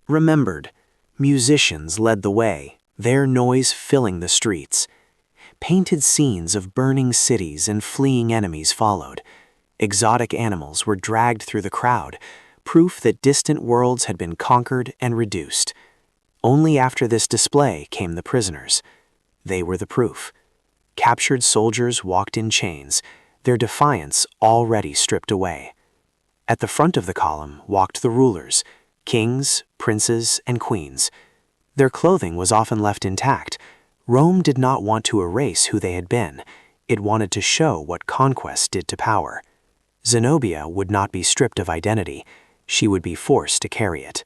Remembered, musicians led the way, their noise filling the streets. Painted scenes of burning cities and fleeing enemies followed. Exotic animals were dragged through the crowd, proof that distant worlds had been conquered and reduced. Only after this display came the prisoners. They were the proof. Captured soldiers walked in chains, their defiance already stripped away. At the front of the column walked the rulers, kings, princes, and queens. Their clothing was often left intact. Rome did not want to erase who they had been. It wanted to show what conquest did to power. Zenobia would not be stripped of identity. She would be forced to carry it.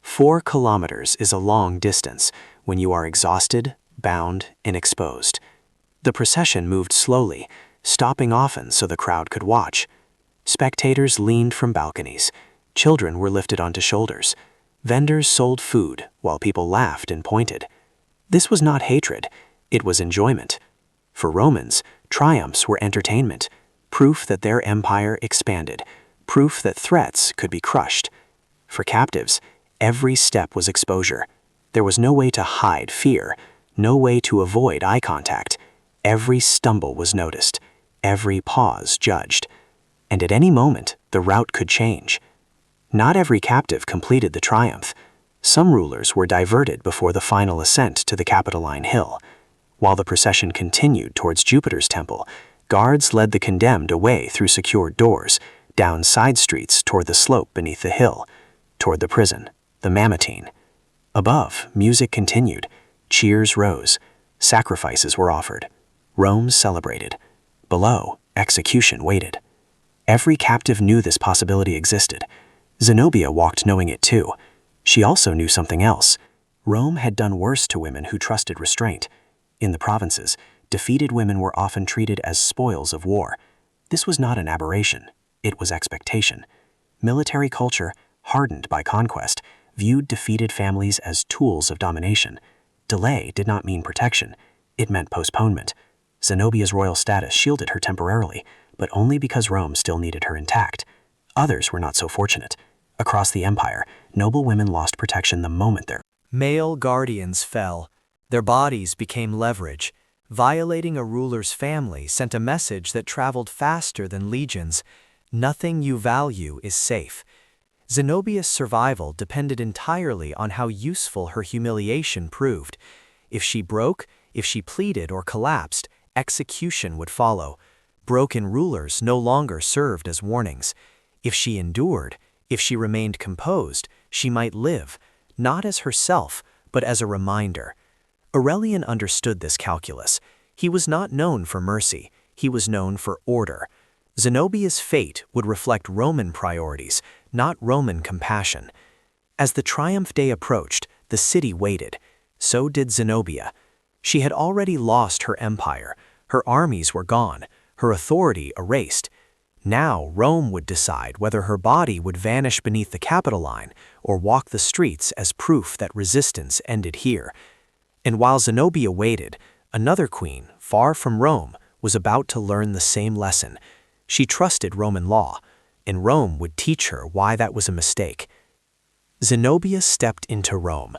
4 kilometers is a long distance when you are exhausted, bound, and exposed. The procession moved slowly, stopping often so the crowd could watch. Spectators leaned from balconies. Children were lifted onto shoulders. Vendors sold food while people laughed and pointed. This was not hatred, it was enjoyment. For Romans, triumphs were entertainment, proof that their empire expanded, proof that threats could be crushed. For captives, every step was exposure. There was no way to hide fear, no way to avoid eye contact. Every stumble was noticed, every pause judged. And at any moment, the route could change. Not every captive completed the triumph. Some rulers were diverted before the final ascent to the Capitoline Hill. While the procession continued towards Jupiter's temple, guards led the condemned away through secured doors, down side streets toward the slope beneath the hill, toward the prison, the Mamertine. Above, music continued. Cheers rose. Sacrifices were offered. Rome celebrated. Below, execution waited. Every captive knew this possibility existed. Zenobia walked knowing it too. She also knew something else. Rome had done worse to women who trusted restraint. In the provinces, defeated women were often treated as spoils of war. This was not an aberration. It was expectation. Military culture, hardened by conquest, viewed defeated families as tools of domination. Delay did not mean protection. It meant postponement. Zenobia's royal status shielded her temporarily, but only because Rome still needed her intact. Others were not so fortunate. Across the empire, noble women lost protection the moment their male guardians fell. Their bodies became leverage. Violating a ruler's family sent a message that traveled faster than legions. Nothing you value is safe. Zenobia's survival depended entirely on how useful her humiliation proved. If she broke, if she pleaded or collapsed, execution would follow. Broken rulers no longer served as warnings. If she endured, if she remained composed, she might live, not as herself, but as a reminder. Aurelian understood this calculus. He was not known for mercy, he was known for order. Zenobia's fate would reflect Roman priorities, not Roman compassion. As the triumph day approached, the city waited. So did Zenobia. She had already lost her empire. Her armies were gone, her authority erased. Now Rome would decide whether her body would vanish beneath the Capitoline or walk the streets as proof that resistance ended here. And while Zenobia waited, another queen, far from Rome, was about to learn the same lesson. She trusted Roman law, and Rome would teach her why that was a mistake. Zenobia stepped into Rome.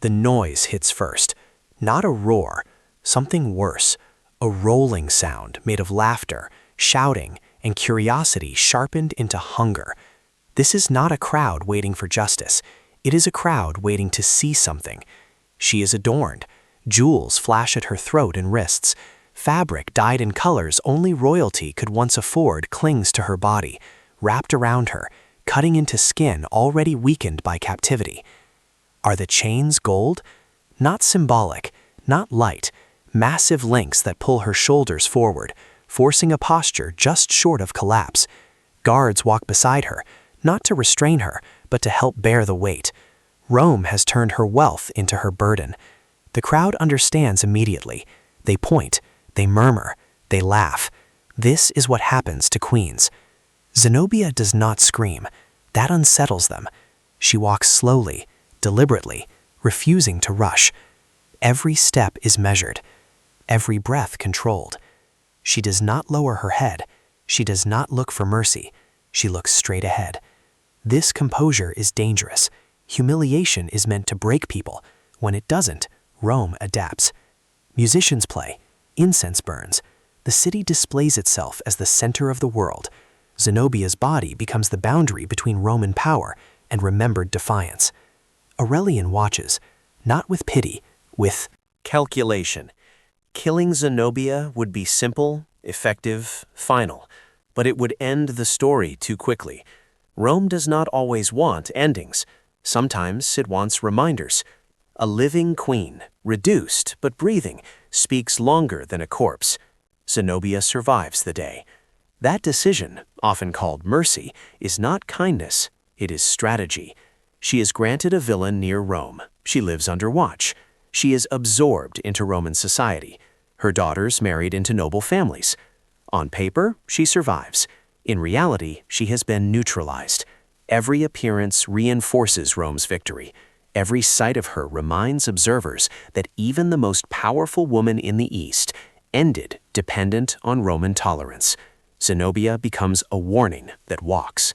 The noise hits first. Not a roar, something worse, a rolling sound made of laughter, shouting, and curiosity sharpened into hunger. This is not a crowd waiting for justice. It is a crowd waiting to see something. She is adorned. Jewels flash at her throat and wrists. Fabric dyed in colors only royalty could once afford clings to her body, wrapped around her, cutting into skin already weakened by captivity. Are the chains gold? Not symbolic, not light, massive links that pull her shoulders forward, forcing a posture just short of collapse. Guards walk beside her, not to restrain her, but to help bear the weight. Rome has turned her wealth into her burden. The crowd understands immediately. They point, they murmur, they laugh. This is what happens to queens. Zenobia does not scream. That unsettles them. She walks slowly, deliberately, refusing to rush. Every step is measured, every breath controlled. She does not lower her head. She does not look for mercy. She looks straight ahead. This composure is dangerous. Humiliation is meant to break people. When it doesn't, Rome adapts. Musicians play, incense burns. The city displays itself as the center of the world. Zenobia's body becomes the boundary between Roman power and remembered defiance. Aurelian watches, not with pity, with calculation. Killing Zenobia would be simple, effective, final, but it would end the story too quickly. Rome does not always want endings. Sometimes it wants reminders. A living queen, reduced but breathing, speaks longer than a corpse. Zenobia survives the day. That decision, often called mercy, is not kindness, it is strategy. She is granted a villa near Rome. She lives under watch. She is absorbed into Roman society. Her daughters married into noble families. On paper, she survives. In reality, she has been neutralized. Every appearance reinforces Rome's victory. Every sight of her reminds observers that even the most powerful woman in the East ended dependent on Roman tolerance. Zenobia becomes a warning that walks.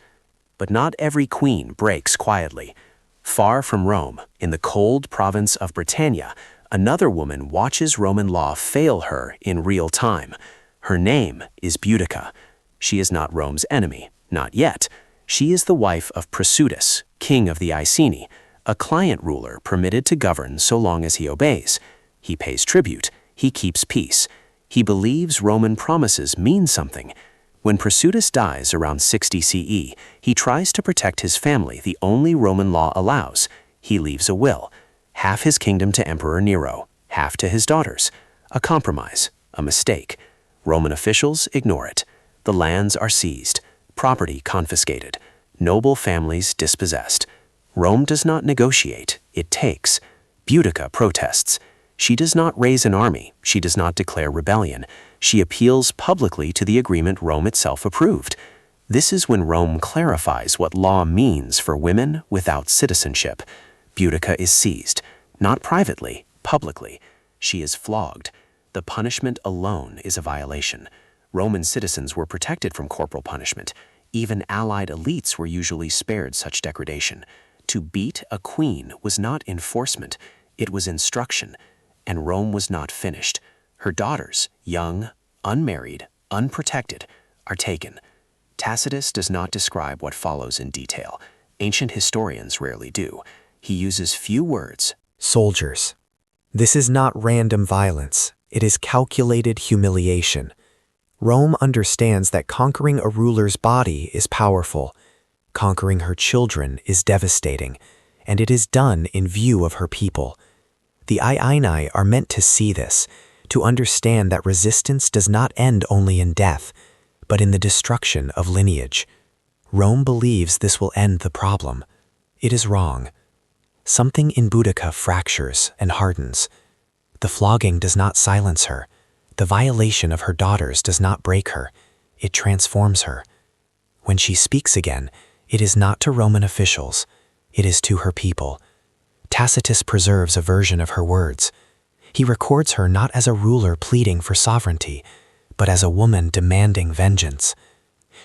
But not every queen breaks quietly. Far from Rome, in the cold province of Britannia, another woman watches Roman law fail her in real time. Her name is Boudica. She is not Rome's enemy, not yet. She is the wife of Prasutagus, king of the Iceni, a client ruler permitted to govern so long as he obeys. He pays tribute. He keeps peace. He believes Roman promises mean something. When Prasutagus dies around 60 CE, he tries to protect his family the only Roman law allows. He leaves a will. Half his kingdom to Emperor Nero, half to his daughters. A compromise, a mistake. Roman officials ignore it. The lands are seized, property confiscated, noble families dispossessed. Rome does not negotiate, it takes. Boudica protests. She does not raise an army, she does not declare rebellion. She appeals publicly to the agreement Rome itself approved. This is when Rome clarifies what law means for women without citizenship. Boudica is seized, not privately, publicly. She is flogged. The punishment alone is a violation. Roman citizens were protected from corporal punishment. Even allied elites were usually spared such degradation. To beat a queen was not enforcement, it was instruction. And Rome was not finished. Her daughters, young, unmarried, unprotected, are taken. Tacitus does not describe what follows in detail. Ancient historians rarely do. He uses few words. Soldiers. This is not random violence. It is calculated humiliation. Rome understands that conquering a ruler's body is powerful. Conquering her children is devastating, and it is done in view of her people. The Ioeni are meant to see this, to understand that resistance does not end only in death, but in the destruction of lineage. Rome believes this will end the problem. It is wrong. Something in Boudica fractures and hardens. The flogging does not silence her. The violation of her daughters does not break her. It transforms her. When she speaks again, it is not to Roman officials. It is to her people. Tacitus preserves a version of her words. He records her not as a ruler pleading for sovereignty, but as a woman demanding vengeance.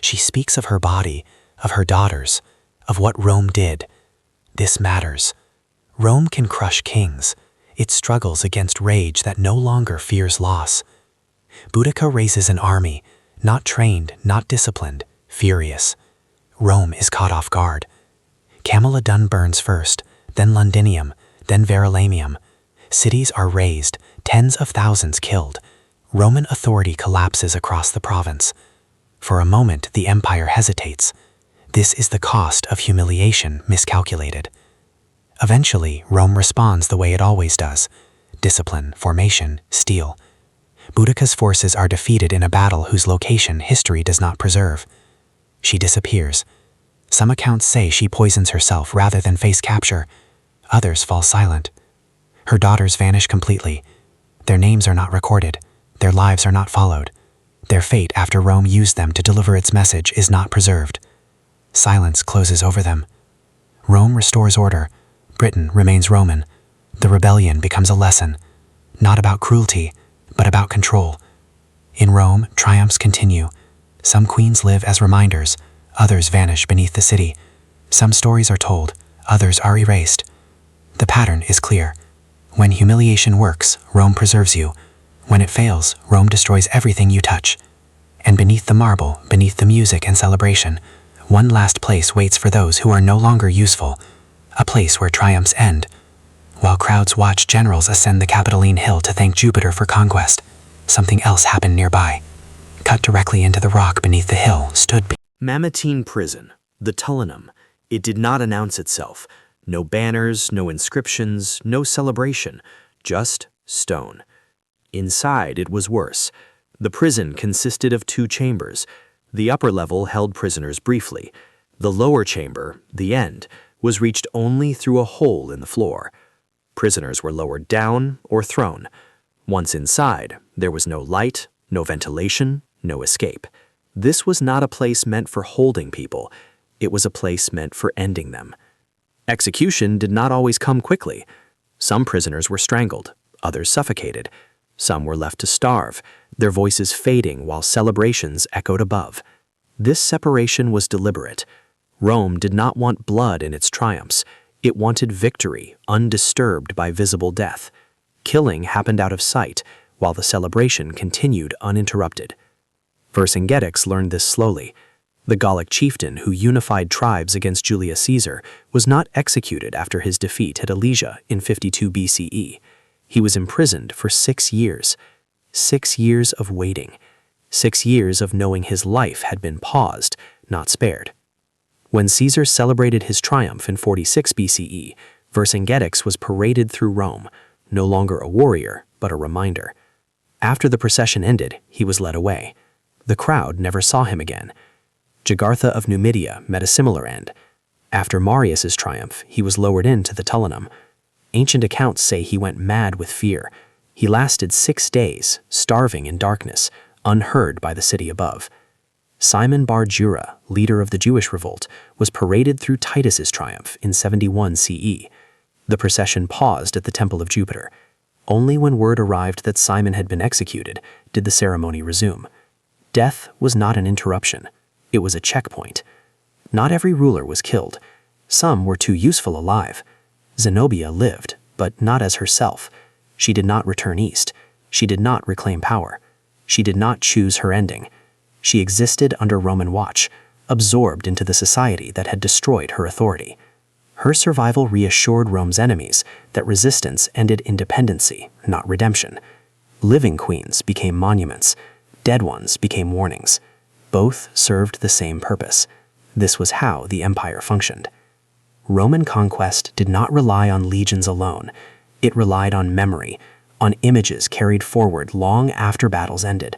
She speaks of her body, of her daughters, of what Rome did. This matters. Rome can crush kings. It struggles against rage that no longer fears loss. Boudica raises an army, not trained, not disciplined, furious. Rome is caught off guard. Camulodunum burns first, then Londinium, then Verulamium. Cities are razed, tens of thousands killed. Roman authority collapses across the province. For a moment, the empire hesitates. This is the cost of humiliation miscalculated. Eventually, Rome responds the way it always does. Discipline, formation, steel. Boudica's forces are defeated in a battle whose location history does not preserve. She disappears. Some accounts say she poisons herself rather than face capture. Others fall silent. Her daughters vanish completely. Their names are not recorded. Their lives are not followed. Their fate after Rome used them to deliver its message is not preserved. Silence closes over them. Rome restores order. Britain remains Roman. The rebellion becomes a lesson, not about cruelty, but about control. In Rome, triumphs continue. Some queens live as reminders. Others vanish beneath the city. Some stories are told. others are erased. The pattern is clear. When humiliation works, Rome preserves you. When it fails, Rome destroys everything you touch. And beneath the marble, beneath the music and celebration, one last place waits for those who are no longer useful, a place where triumphs end. While crowds watch generals ascend the Capitoline Hill to thank Jupiter for conquest, something else happened nearby. Cut directly into the rock beneath the hill stood Mamertine Prison, the Tullianum. It did not announce itself. No banners, no inscriptions, no celebration, just stone. Inside, it was worse. The prison consisted of 2 chambers. The upper level held prisoners briefly. The lower chamber, the end, was reached only through a hole in the floor. Prisoners were lowered down or thrown. Once inside, there was no light, no ventilation, no escape. This was not a place meant for holding people. It was a place meant for ending them. Execution did not always come quickly. Some prisoners were strangled, others suffocated. Some were left to starve, their voices fading while celebrations echoed above. This separation was deliberate. Rome did not want blood in its triumphs. It wanted victory, undisturbed by visible death. Killing happened out of sight, while the celebration continued uninterrupted. Vercingetorix learned this slowly. The Gallic chieftain who unified tribes against Julius Caesar was not executed after his defeat at Alesia in 52 BCE. He was imprisoned for 6 years. 6 years of waiting. 6 years of knowing his life had been paused, not spared. When Caesar celebrated his triumph in 46 BCE, Vercingetorix was paraded through Rome, no longer a warrior, but a reminder. After the procession ended, he was led away. The crowd never saw him again. Jugurtha of Numidia met a similar end. After Marius's triumph, he was lowered into the Tullianum. Ancient accounts say he went mad with fear. He lasted 6 days, starving in darkness, unheard by the city above. Simon Bar Jura, leader of the Jewish revolt, was paraded through Titus's triumph in 71 CE. The procession paused at the Temple of Jupiter. Only when word arrived that Simon had been executed did the ceremony resume. Death was not an interruption. It was a checkpoint. Not every ruler was killed. Some were too useful alive. Zenobia lived, but not as herself. She did not return east. She did not reclaim power. She did not choose her ending. She existed under Roman watch, absorbed into the society that had destroyed her authority. Her survival reassured Rome's enemies that resistance ended independency, not redemption. Living queens became monuments. Dead ones became warnings. Both served the same purpose. This was how the empire functioned. Roman conquest did not rely on legions alone. It relied on memory, on images carried forward long after battles ended.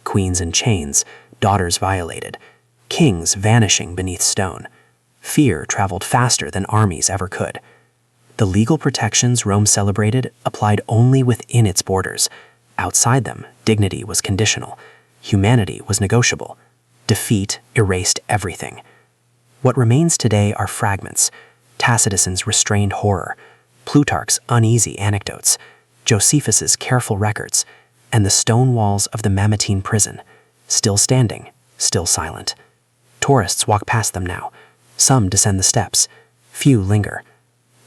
Queens in chains, daughters violated, kings vanishing beneath stone. Fear traveled faster than armies ever could. The legal protections Rome celebrated applied only within its borders. Outside them, dignity was conditional. Humanity was negotiable. Defeat erased everything. What remains today are fragments, Tacitus's restrained horror, Plutarch's uneasy anecdotes, Josephus's careful records, and the stone walls of the Mamertine prison, still standing, still silent. Tourists walk past them now. Some descend the steps. Few linger.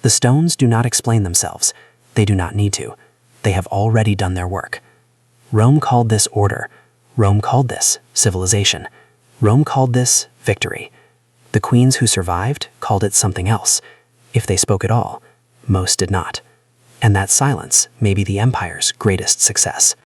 The stones do not explain themselves. They do not need to. They have already done their work. Rome called this order. Rome called this civilization. Rome called this victory. The queens who survived called it something else. If they spoke at all, most did not. And that silence may be the empire's greatest success.